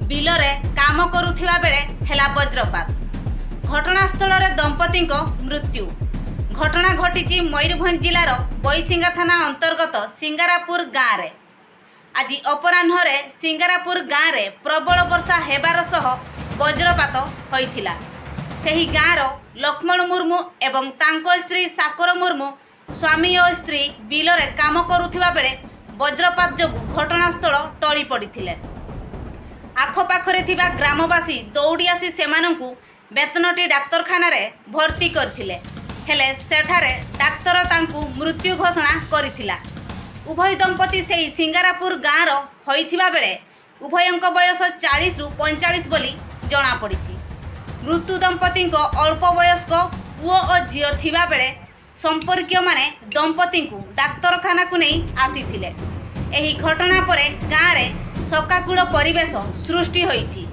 ବିଲରେ କାମ କରୁଥିବା ବେଳେ ହେଲା ବଜ୍ରପାତ। ଘଟଣାସ୍ଥଳରେ ଦମ୍ପତିଙ୍କ ମୃତ୍ୟୁ। ଘଟଣା ଘଟିଛି ମୟୂରଭଞ୍ଜ ଜିଲ୍ଲାର ବୈଶିଙ୍ଗା ଥାନା ଅନ୍ତର୍ଗତ ସିଙ୍ଗାରାପୁର ଗାଁରେ। ଆଜି ଅପରାହ୍ନରେ ସିଙ୍ଗାରାପୁର ଗାଁରେ ପ୍ରବଳ ବର୍ଷା ହେବାର ସହ ବଜ୍ରପାତ ହୋଇଥିଲା। ସେହି ଗାଁର ଲକ୍ଷ୍ମଣ ମୁର୍ମୁ ଏବଂ ତାଙ୍କ ସ୍ତ୍ରୀ ସାକର ମୁର୍ମୁ ସ୍ୱାମୀ ଓ ସ୍ତ୍ରୀ ବିଲରେ କାମ କରୁଥିବା ବେଳେ ବଜ୍ରପାତ ଯୋଗୁଁ ଘଟଣାସ୍ଥଳ ଟଳି ପଡ଼ିଥିଲେ। ଆଖପାଖରେ ଥିବା ଗ୍ରାମବାସୀ ଦୌଡ଼ି ଆସି ସେମାନଙ୍କୁ ବେତନଟୀ ଡାକ୍ତରଖାନାରେ ଭର୍ତ୍ତି କରିଥିଲେ, ହେଲେ ସେଠାରେ ଡାକ୍ତର ତାଙ୍କୁ ମୃତ୍ୟୁ ଘୋଷଣା କରିଥିଲା। ଉଭୟ ଦମ୍ପତି ସେହି ସିଙ୍ଗାରାପୁର ଗାଁର ହୋଇଥିବା ବେଳେ ଉଭୟଙ୍କ ବୟସ 40ରୁ 45 ବୋଲି ଜଣାପଡ଼ିଛି। ମୃତ୍ୟୁ ଦମ୍ପତିଙ୍କ ଅଳ୍ପ ବୟସ୍କ ପୁଅ ଓ ଝିଅ ଥିବାବେଳେ ସମ୍ପର୍କୀୟମାନେ ଦମ୍ପତିଙ୍କୁ ଡାକ୍ତରଖାନାକୁ ନେଇ ଆସିଥିଲେ। ଏହି ଘଟଣା ପରେ ଗାଁରେ ଶୋକାକୁଳ ପରିବେଶ ସୃଷ୍ଟି ହୋଇଛି।